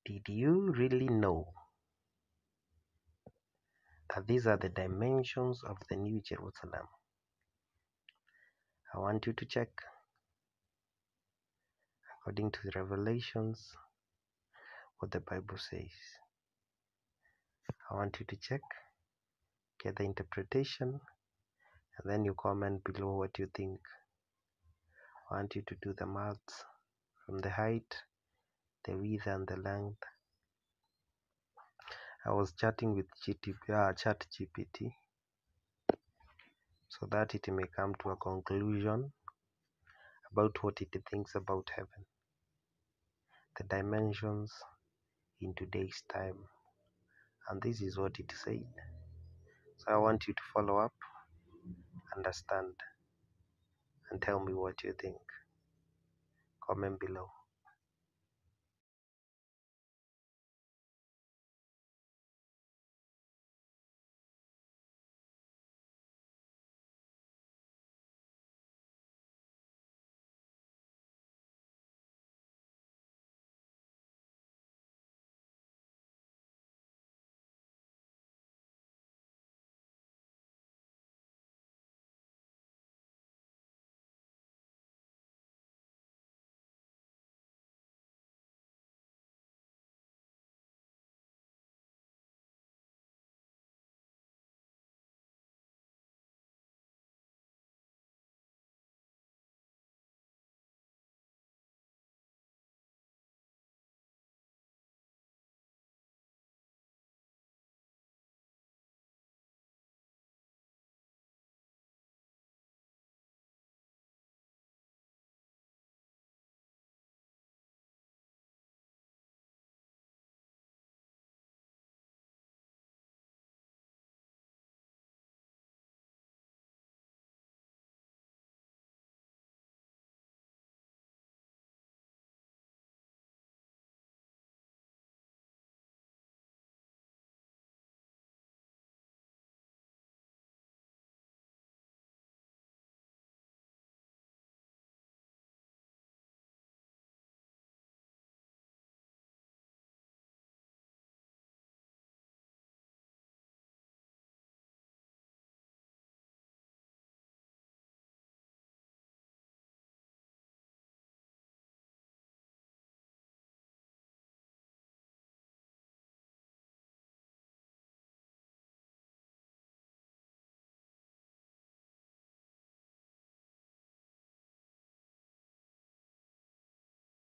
Did you really know that these are the dimensions of the New Jerusalem? I want you to check according to the Revelations what the Bible says. I want you to check, get the interpretation, and then you comment below what you think. I want you to do the maths from the height, the width, and the length. I was chatting with ChatGPT so that it may come to a conclusion about what it thinks about heaven, the dimensions in today's time, and this is what it said. So I want you to follow up, understand, and tell me what you think. Comment below.